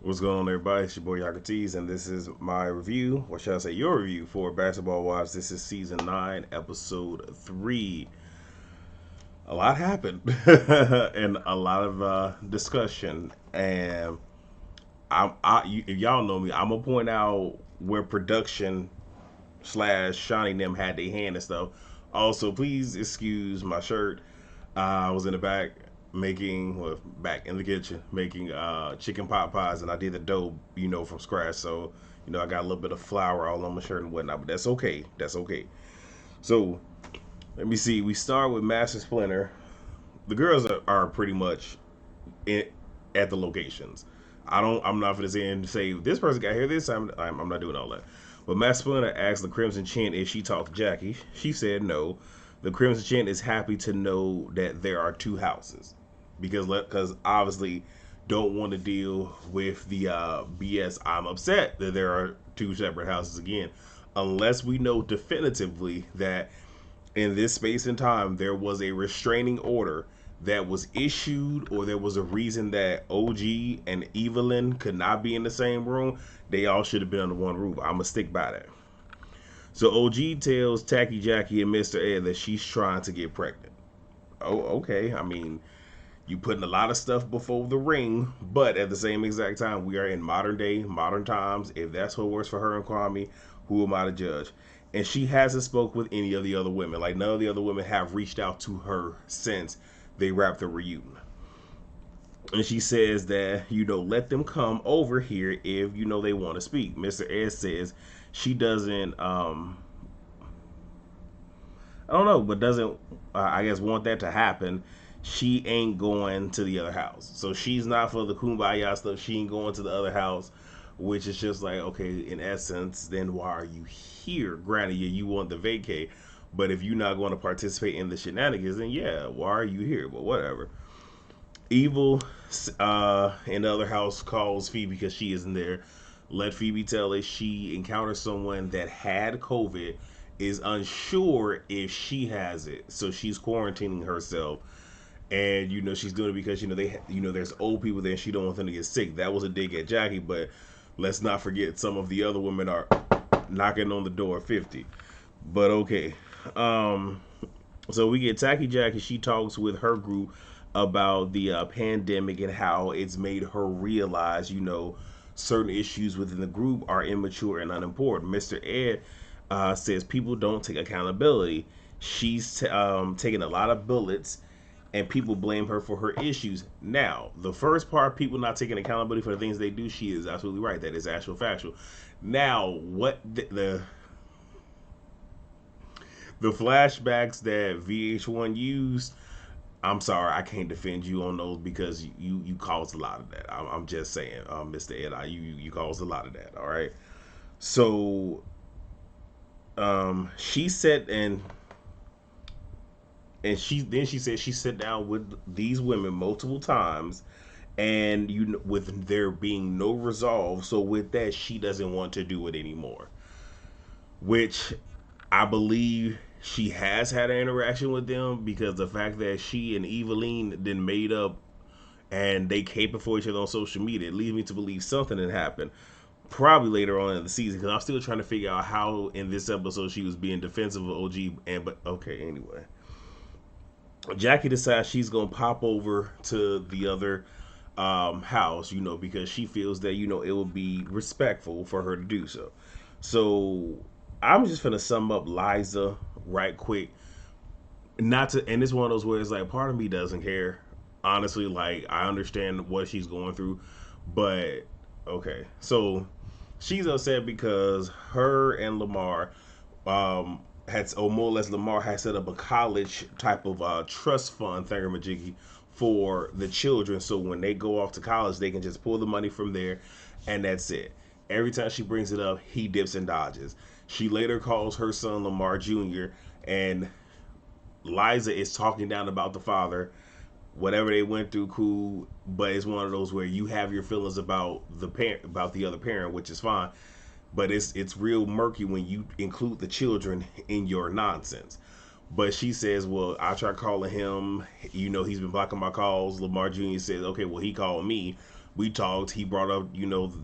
What's going on, everybody? It's your boy Yakatees, and this is my review, or should I say your review, for Basketball Wives. This is season 9, episode 3. A lot happened, and a lot of discussion. And if y'all know me, I'm gonna point out where production slash Shawnee them had their hand and stuff. Also, please excuse my shirt. I was in the back back in the kitchen making chicken pot pies, and I did the dough, from scratch. So, I got a little bit of flour all on my shirt and whatnot, but that's okay. That's okay. So, let me see. We start with Master Splinter. The girls are pretty much in, at the locations. I'm not gonna say this person got here this time. I'm not doing all that. But Matt Splinter asked the Crimson Chin if she talked to Jackie. She said no. The Crimson Chin is happy to know that there are two houses because obviously don't want to deal with the BS. I'm upset that there are two separate houses again, unless we know definitively that in this space and time there was a restraining order that was issued, or there was a reason that OG and Evelyn could not be in the same room. They all should have been under one roof. I'm gonna stick by that. So OG tells Tacky Jackie and Mr. Ed that she's trying to get pregnant. Oh, okay. I mean, you putting a lot of stuff before the ring, but at the same exact time, we are in modern day, modern times. If that's what works for her and Kwame, who am I to judge? And she hasn't spoke with any of the other women. Like, none of the other women have reached out to her since they wrapped the reunion. And she says that, let them come over here if, they want to speak. Mr. Ed says she doesn't, I don't know, but doesn't, I guess, want that to happen. She ain't going to the other house. So she's not for the kumbaya stuff. She ain't going to the other house, which is just like, okay, in essence, then why are you here? Granted, you want the vacay, but if you're not going to participate in the shenanigans, then yeah, why are you here? But whatever. Evil in the other house calls Phoebe because she isn't there. Let Phoebe tell us she encountered someone that had COVID, is unsure if she has it, so she's quarantining herself. And she's doing it because there's old people there and she don't want them to get sick. That was a dig at Jackie, but let's not forget some of the other women are knocking on the door of 50. But okay. Um so we get Tacky Jackie. She talks with her group about the pandemic and how it's made her realize, certain issues within the group are immature and unimportant. Mr. Ed says people don't take accountability. She's taking a lot of bullets, and people blame her for her issues. Now, the first part, people not taking accountability for the things they do, she is absolutely right. That is actual factual. Now, what the flashbacks that VH1 used, I'm sorry, I can't defend you on those because you caused a lot of that. I'm just saying, Mr. Ed, you caused a lot of that. All right. So she said, she said she sat down with these women multiple times, and with there being no resolve. So with that, she doesn't want to do it anymore, which I believe she has had an interaction with them, because the fact that she and Eveline then made up and they caping for each other on social media, it leads me to believe something had happened. Probably later on in the season, because I'm still trying to figure out how in this episode she was being defensive of OG. But okay, anyway, Jackie decides she's gonna pop over to the other house, because she feels that it would be respectful for her to do so. So I'm just gonna sum up Liza right quick. Not to, and it's one of those where it's like part of me doesn't care. Honestly, like I understand what she's going through, but okay. So she's upset because her and Lamar or more or less Lamar had set up a college type of trust fund thingamajiggy for the children, so when they go off to college they can just pull the money from there, and that's it. Every time she brings it up, he dips and dodges. She later calls her son Lamar Jr., and Liza is talking down about the father. Whatever they went through, cool, but it's one of those where you have your feelings about the parent, about the other parent, which is fine, but it's real murky when you include the children in your nonsense. But she says, well, I tried calling him, he's been blocking my calls. Lamar Jr. says, okay, well, he called me. We talked. He brought up,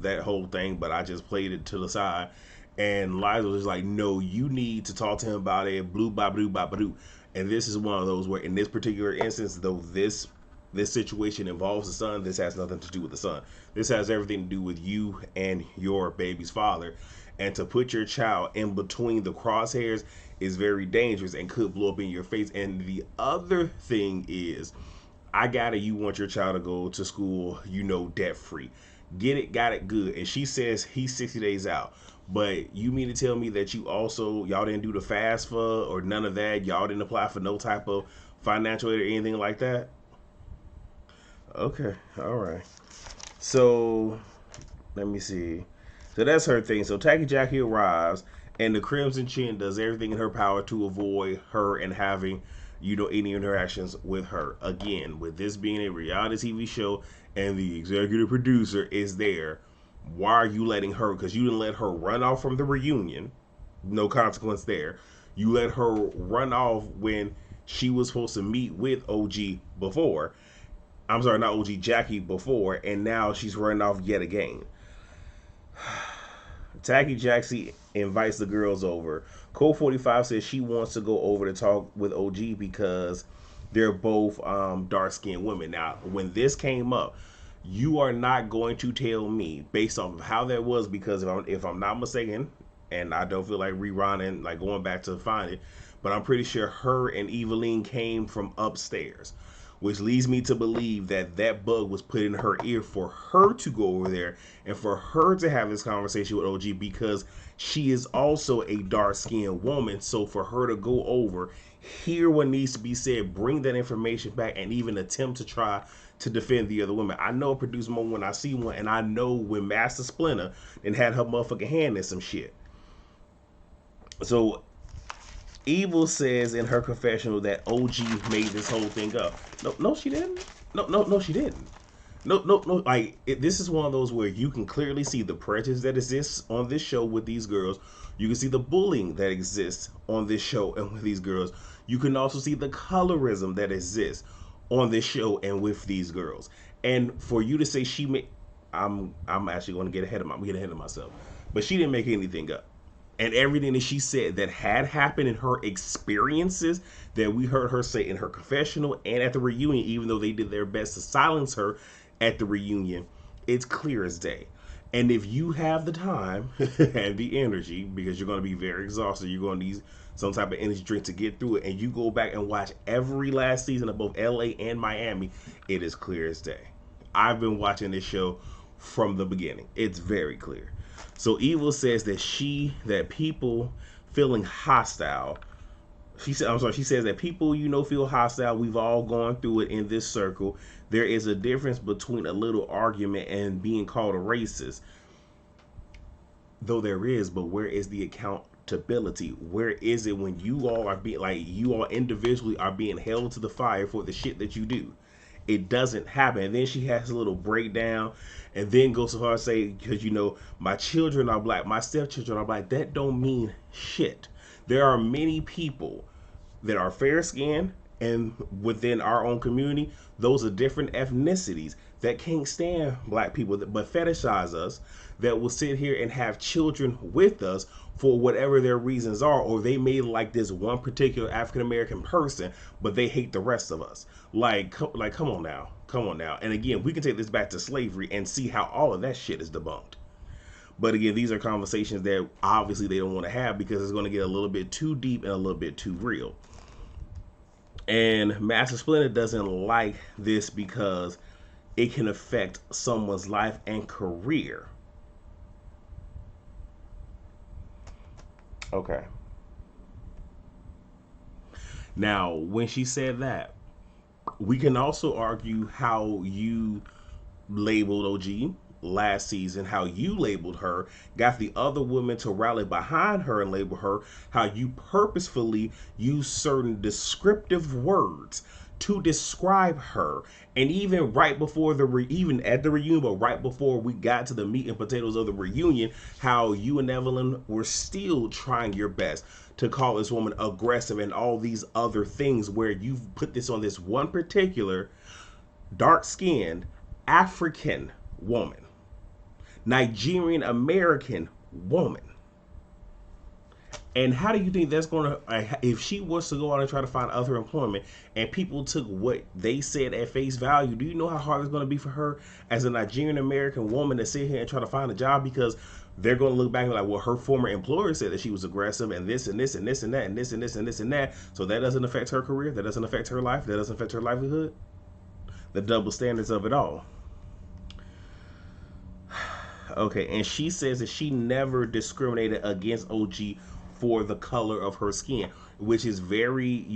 that whole thing, but I just played it to the side. And Liza was like, no, you need to talk to him about it. Blue, ba, blue, ba, blue. And this is one of those where, in this particular instance, though this situation involves the son, this has nothing to do with the son. This has everything to do with you and your baby's father. And to put your child in between the crosshairs is very dangerous and could blow up in your face. And the other thing is, I got it. You want your child to go to school, debt free. Get it, got it, good. And she says he's 60 days out. But you mean to tell me that y'all didn't do the FAFSA or none of that? Y'all didn't apply for no type of financial aid or anything like that? Okay, all right. So let me see. So that's her thing. So Tacky Jackie arrives, and the Crimson Chin does everything in her power to avoid her and having, any interactions with her. Again, with this being a reality TV show, and the executive producer is there, why are you letting her? Because you didn't let her run off from the reunion. No consequence there. You let her run off when she was supposed to meet with OG before. I'm sorry, not OG, Jackie before, and now she's running off yet again. Tacky Jaxie invites the girls over. Cole 45 says she wants to go over to talk with OG because they're both dark skinned women. Now, when this came up, you are not going to tell me based off of how that was, because if I'm not mistaken, and I don't feel like rerunning, like going back to find it, but I'm pretty sure her and Eveline came from upstairs, which leads me to believe that that bug was put in her ear for her to go over there and for her to have this conversation with OG, because she is also a dark-skinned woman. So for her to go over, hear what needs to be said, bring that information back, and even attempt to try to defend the other women. I know a producer moment when I see one, and I know when Master Splinter and had her motherfucking hand in some shit. So Evil says in her confessional that OG made this whole thing up. No, she didn't. No, she didn't. No. This is one of those where you can clearly see the prejudice that exists on this show with these girls. You can see the bullying that exists on this show and with these girls. You can also see the colorism that exists on this show and with these girls. And for you to say she made, I'm actually going to get ahead of myself. But she didn't make anything up. And everything that she said that had happened in her experiences that we heard her say in her confessional and at the reunion, even though they did their best to silence her at the reunion, it's clear as day. And if you have the time and the energy, because you're going to be very exhausted, you're going to need some type of energy drink to get through it, and you go back and watch every last season of both LA and Miami, it is clear as day. I've been watching this show from the beginning. It's very clear. So Evil says that people feeling hostile. She says that people, feel hostile. We've all gone through it in this circle. There is a difference between a little argument and being called a racist. Though there is, but where is the accountability? Where is it when you all are you all individually are being held to the fire for the shit that you do? It doesn't happen. And then she has a little breakdown and then goes so far as say, because my children are black, my stepchildren are black. That don't mean shit. There are many people that are fair skinned, and within our own community, those are different ethnicities that can't stand black people but fetishize us, that will sit here and have children with us for whatever their reasons are, or they may like this one particular African American person, but they hate the rest of us. Come on now. And again, we can take this back to slavery and see how all of that shit is debunked. But again, these are conversations that obviously they don't want to have because it's going to get a little bit too deep and a little bit too real. And Master Splinter doesn't like this because it can affect someone's life and career. Okay. Now, when she said that, we can also argue how you labeled OG last season, how you labeled her, got the other women to rally behind her and label her, how you purposefully use certain descriptive words to describe her. And even right before even at the reunion, but right before we got to the meat and potatoes of the reunion, how you and Evelyn were still trying your best to call this woman aggressive and all these other things, where you've put this on this one particular dark-skinned African woman. Nigerian American woman. And how do you think that's going to, if she was to go out and try to find other employment and people took what they said at face value, do you know how hard it's going to be for her as a Nigerian American woman to sit here and try to find a job? Because they're going to look back and be like, well, her former employer said that she was aggressive and this and this and this and that and this and this and this and that. So that doesn't affect her career. That doesn't affect her life. That doesn't affect her livelihood. The double standards of it all. Okay, and she says that she never discriminated against OG for the color of her skin, which is very,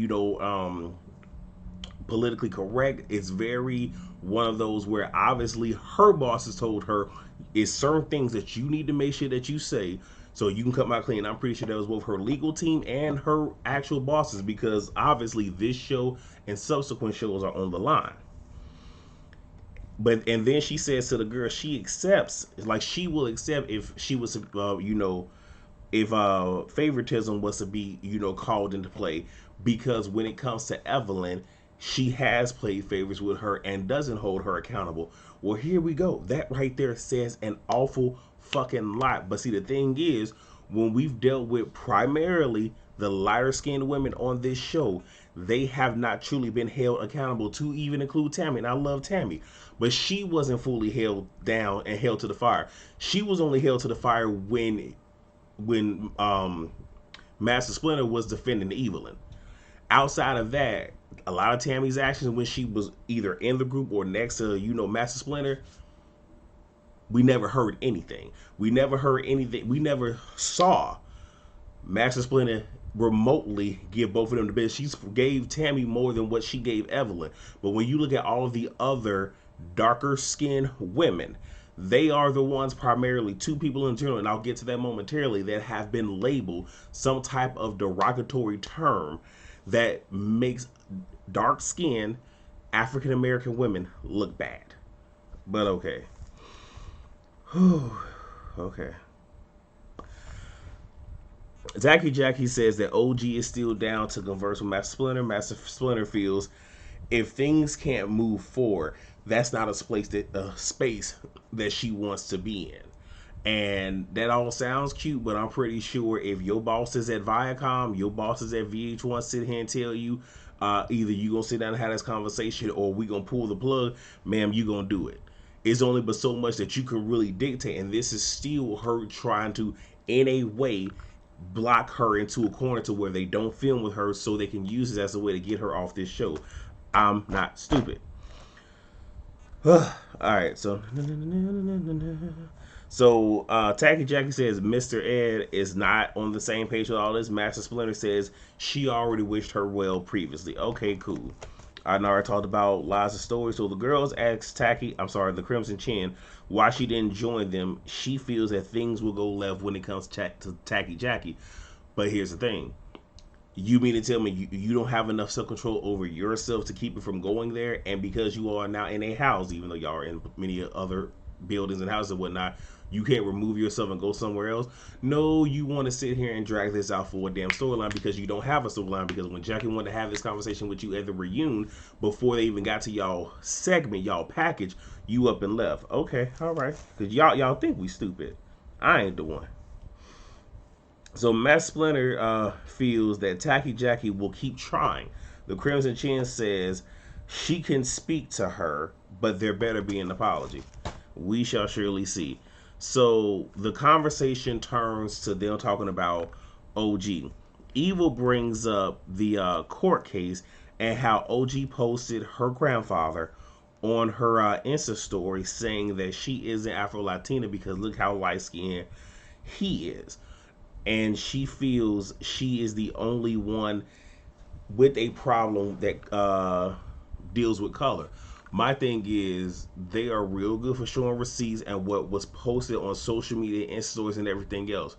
politically correct. It's very one of those where obviously her bosses told her is certain things that you need to make sure that you say so you can come out clean. I'm pretty sure that was both her legal team and her actual bosses, because obviously this show and subsequent shows are on the line. But and then she says to the girl, she accepts, like she will accept if she was, if favoritism was to be, called into play, because when it comes to Evelyn, she has played favorites with her and doesn't hold her accountable. Well, here we go. That right there says an awful fucking lot. But see, the thing is, when we've dealt with primarily the lighter skinned women on this show, they have not truly been held accountable, to even include Tammy. And I love Tammy, but she wasn't fully held down and held to the fire. She was only held to the fire when Master Splinter was defending Evelyn. Outside of that, a lot of Tammy's actions when she was either in the group or next to, Master Splinter, we never heard anything. We never heard anything. We never saw Master Splinter remotely give both of them the business. She gave Tammy more than what she gave Evelyn. But when you look at all of the other darker skinned women, they are the ones, primarily two people in general, and I'll get to that momentarily, that have been labeled some type of derogatory term that makes dark skinned African American women look bad. But okay. Okay. Jackie says that OG is still down to converse with Master Splinter. Master Splinter feels if things can't move forward, that's not a space that she wants to be in. And that all sounds cute, but I'm pretty sure if your bosses at Viacom, your bosses at VH1 sit here and tell you, either you gonna sit down and have this conversation or we gonna pull the plug, ma'am, you gonna do it. It's only but so much that you can really dictate, and this is still her trying to, in a way, block her into a corner to where they don't film with her so they can use it as a way to get her off this show. I'm not stupid. Alright, so Tacky Jackie says Mr. Ed is not on the same page with all this. Master Splinter says she already wished her well previously. Okay, cool. I already talked about Liza story. So the girls asked the Crimson Chin, why she didn't join them. She feels that things will go left when it comes to Tacky Jackie. But here's the thing. You mean to tell me you don't have enough self-control over yourself to keep it from going there? And because you are now in a house, even though y'all are in many other buildings and houses and whatnot, you can't remove yourself and go somewhere else? No, you want to sit here and drag this out for a damn storyline because you don't have a storyline. Because when Jackie wanted to have this conversation with you at the reunion, before they even got to y'all segment, y'all package, you up and left. Okay, all right. Because y'all think we stupid. I ain't the one. So Matt Splinter feels that Tacky Jackie will keep trying. The Crimson Chin says she can speak to her, but there better be an apology. We shall surely see. So the conversation turns to them talking about OG. Evil brings up the court case and how OG posted her grandfather on her Insta story saying that she isn't Afro-Latina because look how light-skinned he is. And she feels she is the only one with a problem that deals with color. My thing is, they are real good for showing receipts and what was posted on social media and stories and everything else.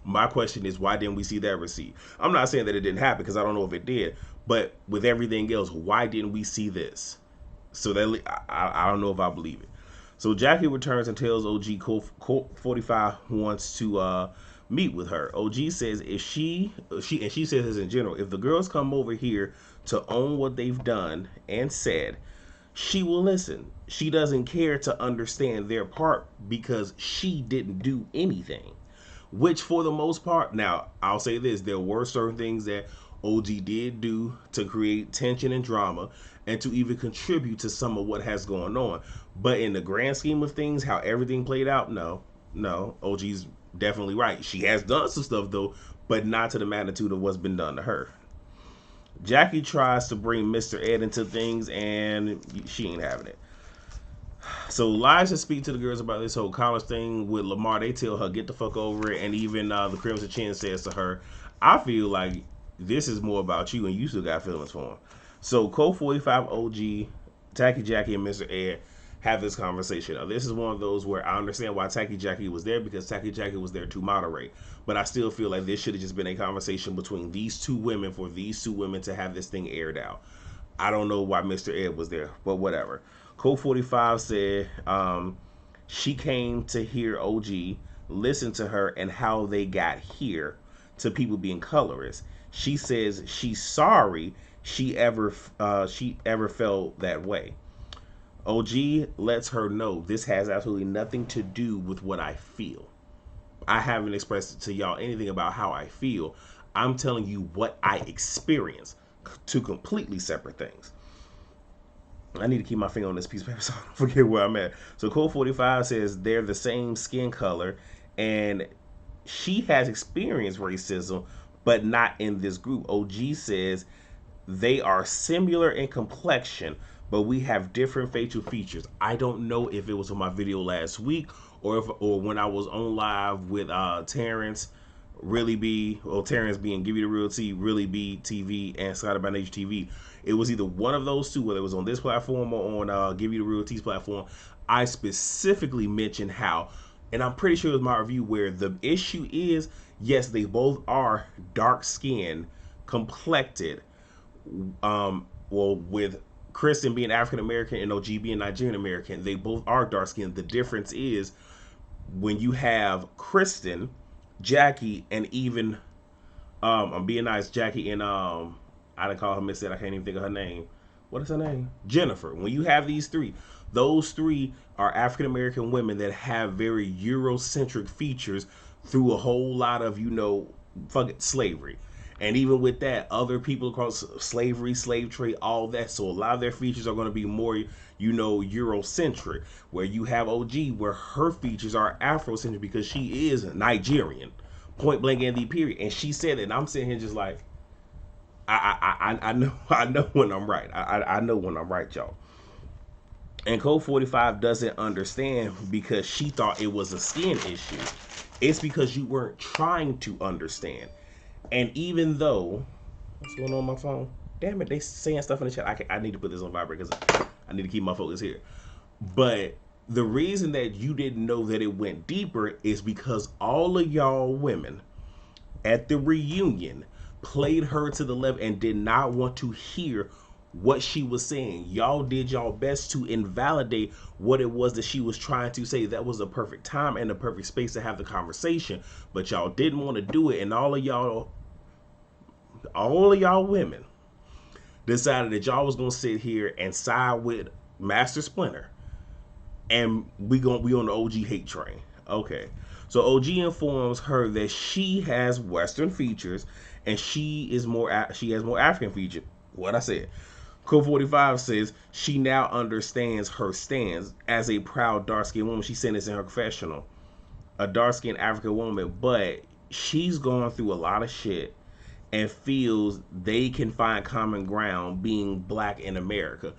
My question is, why didn't we see that receipt? I'm not saying that it didn't happen because I don't know if it did, but with everything else, why didn't we see this? So that I don't know if I believe it. So Jackie returns and tells OG Colt 45 wants to meet with her. OG says if she says this in general, if the girls come over here to own what they've done and said, she will listen. She doesn't care to understand their part because she didn't do anything. Which, for the most part, now I'll say this: there were certain things that OG did do to create tension and drama and to even contribute to some of what has going on. But in the grand scheme of things, how everything played out, no, OG's definitely right. She has done some stuff though, but not to the magnitude of what's been done to her. Jackie tries to bring Mr. Ed into things, and she ain't having it. So Liza speak to the girls about this whole college thing with Lamar. They tell her get the fuck over it, and even the Crimson Chin says to her, "I feel like this is more about you, and you still got feelings for him." So Code 45 OG, Tacky Jackie, and Mr. Ed have this conversation. Now, this is one of those where I understand why Tacky Jackie was there because Tacky Jackie was there to moderate. But I still feel like this should have just been a conversation between these two women for these two women to have this thing aired out. I don't know why Mr. Ed was there, but whatever. Code 45 said she came to hear OG listen to her and how they got here to people being colorist. She says she's sorry she ever felt that way. OG lets her know this has absolutely nothing to do with what I feel. I haven't expressed to y'all anything about how I feel. I'm telling you what I experience. Two completely separate things. I need to keep my finger on this piece of paper so I don't forget where I'm at. So Code 45 says they're the same skin color and she has experienced racism, but not in this group. OG says they are similar in complexion, but we have different facial features. I don't know if it was on my video last week or when I was on live with Terrence Really Be, or Terrence being Give You the Real T, Really Be TV, and Scotty by Nature TV. It was either one of those two, whether it was on this platform or on Give You the Real T's platform. I specifically mentioned how, and I'm pretty sure it was my review where the issue is, yes, they both are dark skinned, complected, well, with Kristen being African American and OG being Nigerian American, they both are dark skinned. The difference is when you have Kristen, Jackie, and even I'm being nice, Jackie and I didn't call her Miss Ed, I can't even think of her name. What is her name? Jennifer. When you have these three, those three are African American women that have very Eurocentric features through a whole lot of, fucking slavery. And even with that, other people across slavery, slave trade, all that. So a lot of their features are going to be more, Eurocentric. Where you have OG, where her features are Afrocentric because she is Nigerian, point blank in the period. And she said it, and I'm sitting here just like, I know I know when I'm right. I know when I'm right, y'all. And Code 45 doesn't understand because she thought it was a skin issue. It's because you weren't trying to understand. And even though, what's going on my phone? Damn it, they saying stuff in the chat. I need to put this on vibrate because I need to keep my focus here. But the reason that you didn't know that it went deeper is because all of y'all women at the reunion played her to the left and did not want to hear what she was saying. Y'all did y'all best to invalidate what it was that she was trying to say. That was the perfect time and the perfect space to have the conversation, but y'all didn't want to do it. And all of y'all women decided that y'all was gonna sit here and side with Master Splinter, and we on the OG hate train. Okay, so OG informs her that she has Western features and she has more African features. What I said. Code 45 says she now understands her stance as a proud dark-skinned woman. She said this in her confessional. A dark-skinned African woman, but she's gone through a lot of shit and feels they can find common ground being black in America.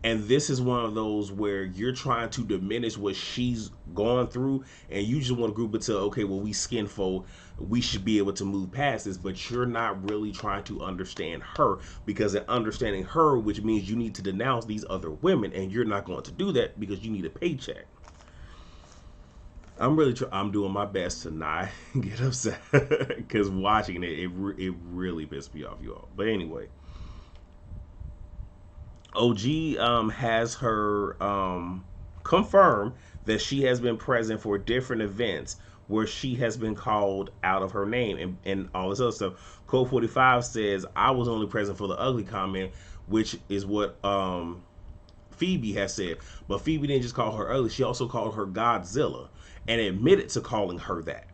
And this is one of those where you're trying to diminish what she's gone through, and you just want to group it to, okay, well, we skin folk, we should be able to move past this, but you're not really trying to understand her, because in understanding her, which means you need to denounce these other women, and you're not going to do that because you need a paycheck. I'm doing my best to not get upset because watching it really pissed me off, y'all. But anyway, OG has her confirm that she has been present for different events where she has been called out of her name and all this other stuff. Code 45 says I was only present for the ugly comment, which is what Phoebe has said. But Phoebe didn't just call her ugly; she also called her Godzilla, and admitted to calling her that.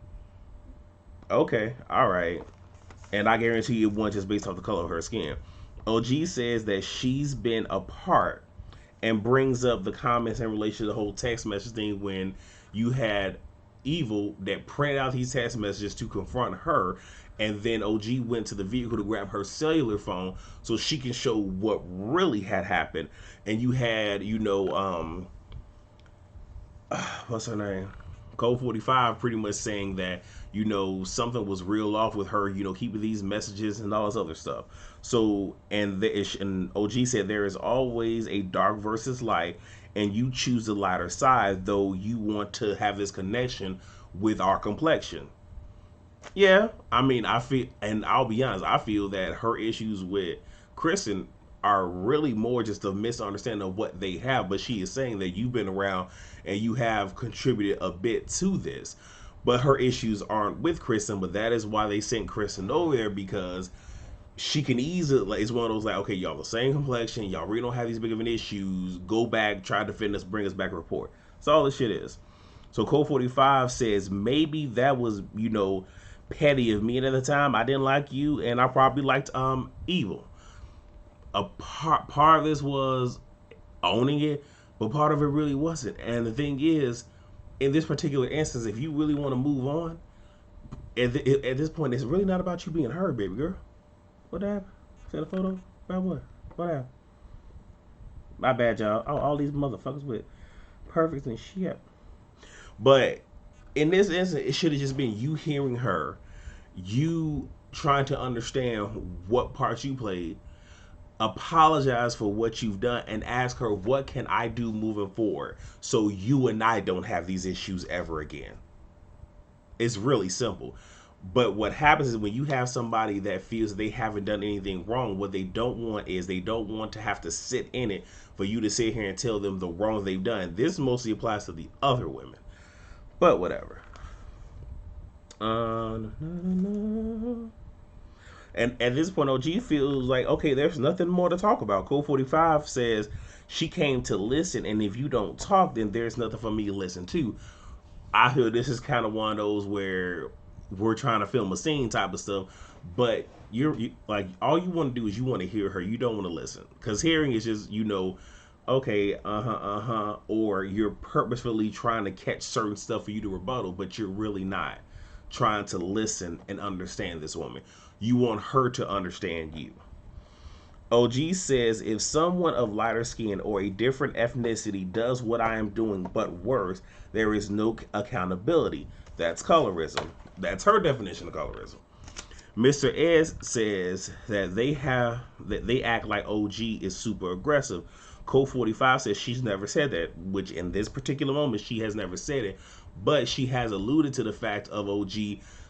Okay, all right. And I guarantee you it wasn't just based off the color of her skin. OG says that she's been apart and brings up the comments in relation to the whole text message thing when you had Evil that printed out these text messages to confront her, and then OG went to the vehicle to grab her cellular phone so she can show what really had happened. And you had, what's her name? Code 45 pretty much saying that, something was real off with her, keeping these messages and all this other stuff. So, and OG said there is always a dark versus light, and you choose the lighter side, though you want to have this connection with our complexion. Yeah, I mean, I feel, and I'll be honest, I feel that her issues with Kristen are really more just a misunderstanding of what they have. But she is saying that you've been around and you have contributed a bit to this. But her issues aren't with Kristen, but that is why they sent Kristen over there, because she can easily, like, it's one of those like, okay, y'all the same complexion, y'all really don't have these big of an issues. Go back, try to defend us, bring us back a report. That's all this shit is. So Code 45 says maybe that was, petty of me, and at the time I didn't like you, and I probably liked Evil. A part of this was owning it, but part of it really wasn't. And the thing is, in this particular instance, if you really want to move on, at this point, it's really not about you being her, baby girl. What happened? Send a photo? About what? What happened? My bad, y'all. All these motherfuckers with perfect and shit. But in this instance, it should have just been you hearing her, you trying to understand what parts you played, apologize for what you've done, and ask her, what can I do moving forward so you and I don't have these issues ever again. It's really simple. But what happens is when you have somebody that feels they haven't done anything wrong, what they don't want is they don't want to have to sit in it for you to sit here and tell them the wrong they've done. This mostly applies to the other women. But whatever. And at this point, OG feels like, okay, there's nothing more to talk about. Code 45 says she came to listen, and if you don't talk, then there's nothing for me to listen to. I feel this is kind of one of those where we're trying to film a scene type of stuff, but you like, all you want to do is you want to hear her. You don't want to listen, because hearing is just, okay, or you're purposefully trying to catch certain stuff for you to rebuttal, but you're really not trying to listen and understand this woman. You want her to understand you. OG says if someone of lighter skin or a different ethnicity does what I am doing but worse, there is no accountability. That's colorism. That's her definition of colorism. Mr. S says that they act like OG is super aggressive. Code 45 says she's never said that, which in this particular moment she has never said it, but she has alluded to the fact of OG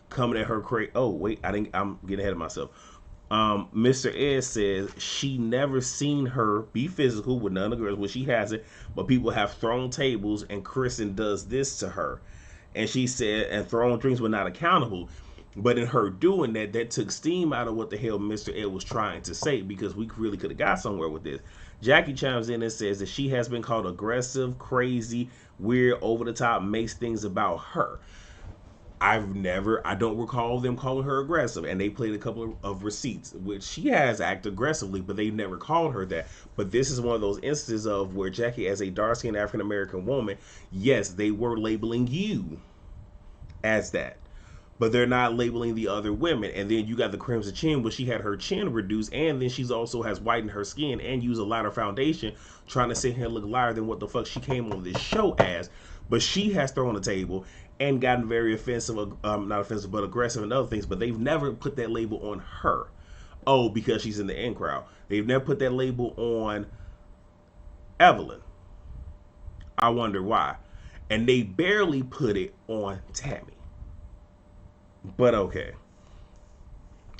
coming at her crazy. Oh wait, I'm getting ahead of myself. Mr. S says she never seen her be physical with none of the girls. Well, she hasn't, but people have thrown tables, and Kristen does this to her. And she said, and throwing drinks were not accountable. But in her doing that, that took steam out of what the hell Mr. Ed was trying to say, because we really could have got somewhere with this. Jackie chimes in and says that she has been called aggressive, crazy, weird, over the top, makes things about her. I don't recall them calling her aggressive, and they played a couple of receipts, which she has acted aggressively, but they never called her that. But this is one of those instances of where Jackie, as a dark-skinned African-American woman, yes, they were labeling you as that, but they're not labeling the other women. And then you got the Crimson Chin, where she had her chin reduced, and then she's also has whitened her skin and used a lighter foundation, trying to sit here and look lighter than what the fuck she came on this show as. But she has thrown the table and gotten very offensive, not offensive, but aggressive and other things. But they've never put that label on her. Oh, because she's in the in crowd. They've never put that label on Evelyn. I wonder why. And they barely put it on Tammy. But okay.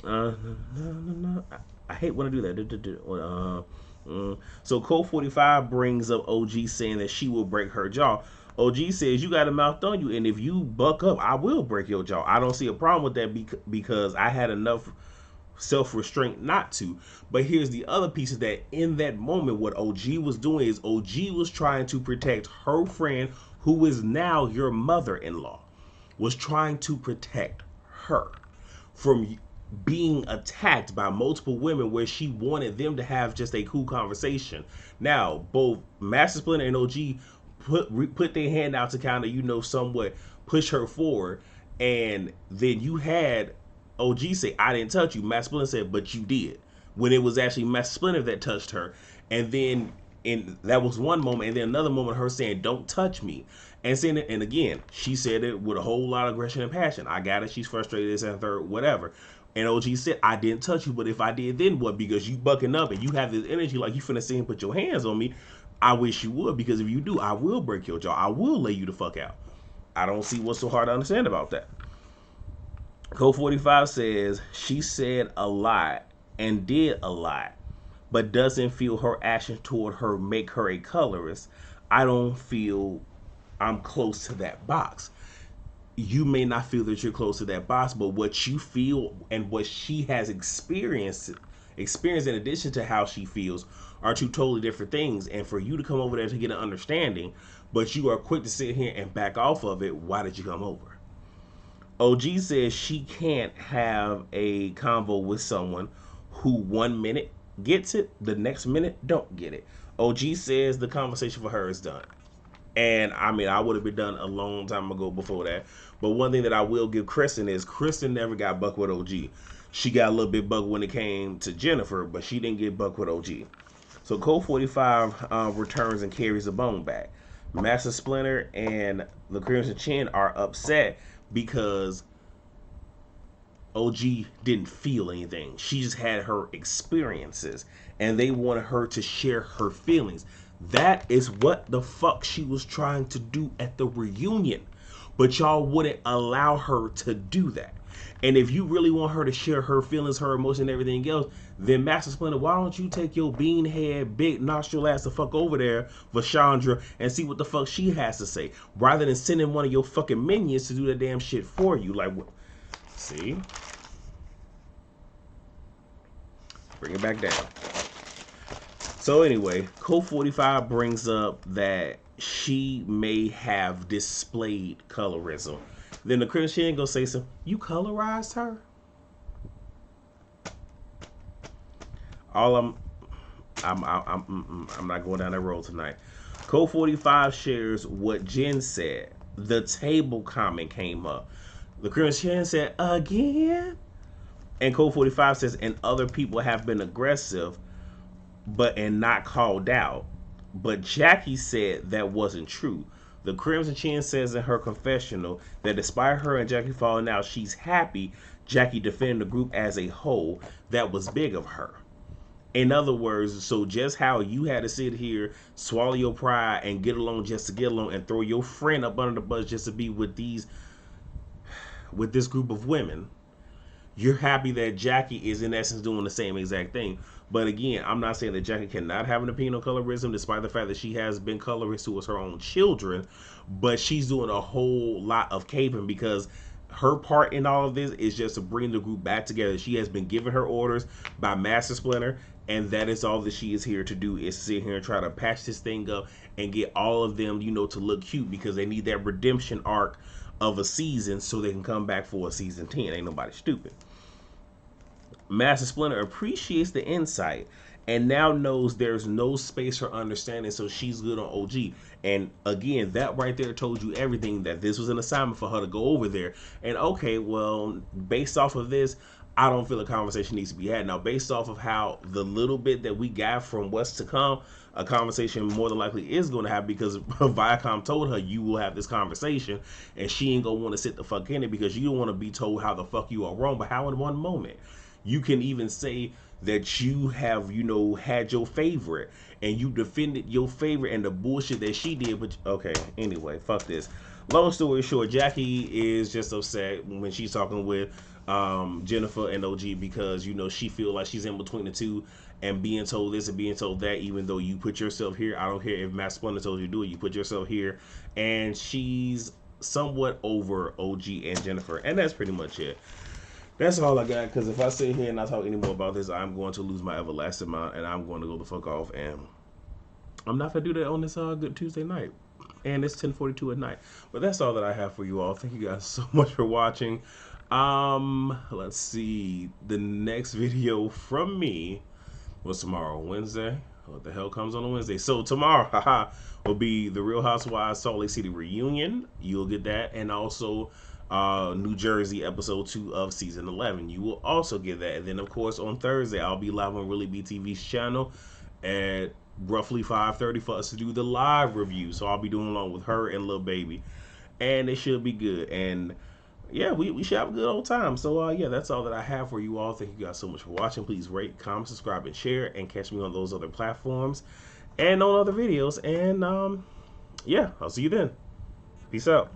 I hate when I do that. So Code 45 brings up OG saying that she will break her jaw. OG says you got a mouth on you, and if you buck up, I will break your jaw. I don't see a problem with that because I had enough self-restraint not to. But here's the other piece of that. In that moment, what OG was doing is OG was trying to protect her friend, who is now your mother-in-law, was trying to protect her from being attacked by multiple women, where she wanted them to have just a cool conversation. Now, both Master Splinter and OG put their hand out to kind of, somewhat push her forward. And then you had OG say, I didn't touch you. Master Splinter said, but you did. When it was actually Master Splinter that touched her. And then that was one moment. And then another moment, her saying, don't touch me. And saying it, and again, she said it with a whole lot of aggression and passion. I got it. She's frustrated, this and third, whatever. And OG said, I didn't touch you, but if I did, then what? Because you bucking up and you have this energy like you finna sit and put your hands on me. I wish you would, because if you do, I will break your jaw. I will lay you the fuck out. I don't see what's so hard to understand about that. Code 45 says, she said a lot and did a lot, but doesn't feel her actions toward her make her a colorist. I don't feel I'm close to that box. You may not feel that you're close to that box, but what you feel and what she has experienced in addition to how she feels are two totally different things. And for you to come over there to get an understanding, but you are quick to sit here and back off of it, why did you come over? OG says she can't have a convo with someone who 1 minute gets it, the next minute don't get it. OG says the conversation for her is done. And I mean, I would have been done a long time ago before that. But one thing that I will give Kristen is Kristen never got buck with OG. She got a little bit buck when it came to Jennifer, but she didn't get buck with OG. So Code 45 returns and carries the bone back. Master Splinter and the Crimson Chin are upset because OG didn't feel anything. She just had her experiences, and they wanted her to share her feelings. That is what the fuck she was trying to do at the reunion. But y'all wouldn't allow her to do that. And if you really want her to share her feelings, her emotions, and everything else, then Master Splinter, why don't you take your bean head, big nostril ass the fuck over there for Chandra and see what the fuck she has to say, rather than sending one of your fucking minions to do the damn shit for you. Like, see? Bring it back down. So anyway, Code 45 brings up that she may have displayed colorism. Then the Christian gonna say something. You colorized her? I'm not going down that road tonight. Code 45 shares what Jen said. The table comment came up. The Christian said again, and Code 45 says, and other people have been aggressive, and not called out. But Jackie said that wasn't true. The Crimson Chin says in her confessional that despite her and Jackie falling out, she's happy Jackie defended the group as a whole. That was big of her. In other words, so just how you had to sit here, swallow your pride, and get along just to get along, and throw your friend up under the bus just to be with this group of women, you're happy that Jackie is in essence doing the same exact thing. But again, I'm not saying that Jackie cannot have an opinion on colorism, despite the fact that she has been colorist towards her own children. But she's doing a whole lot of caping, because her part in all of this is just to bring the group back together. She has been given her orders by Master Splinter, and that is all that she is here to do, is sit here and try to patch this thing up and get all of them, to look cute, because they need that redemption arc of a season so they can come back for a season 10. Ain't nobody stupid. Master Splinter appreciates the insight and now knows there's no space for understanding, so she's good on OG. And again, that right there told you everything, that this was an assignment for her to go over there. And okay, well, based off of this, I don't feel a conversation needs to be had. Now, based off of how the little bit that we got from what's to come, a conversation more than likely is going to happen, because Viacom told her you will have this conversation, and she ain't going to want to sit the fuck in it, because you don't want to be told how the fuck you are wrong. But how in one moment you can even say that you have, had your favorite, and you defended your favorite and the bullshit that she did. But okay, anyway, fuck this. Long story short, Jackie is just upset when she's talking with Jennifer and OG, because she feel like she's in between the two and being told this and being told that, even though you put yourself here. I don't care if Matt Splinter told you to do it, you put yourself here. And she's somewhat over OG and Jennifer, and that's pretty much it. That's all I got. Because if I sit here and not talk anymore about this, I'm going to lose my everlasting mind, and I'm going to go the fuck off. And I'm not gonna do that on this Good Tuesday night. And it's 10:42 at night. But that's all that I have for you all. Thank you guys so much for watching. Let's see. The next video from me was tomorrow, Wednesday. What the hell comes on a Wednesday? So tomorrow, haha, will be the Real Housewives Salt Lake City reunion. You'll get that, and also New Jersey episode 2 of season 11. You will also get that, and then of course on Thursday I'll be live on Really BTV's channel at roughly 5:30 for us to do the live review. So I'll be doing along with her and Lil Baby, and it should be good. And yeah, we should have a good old time. So yeah, that's all that I have for you all. Thank you guys so much for watching. Please rate, comment, subscribe, and share, and catch me on those other platforms and on other videos. And yeah, I'll see you then. Peace out.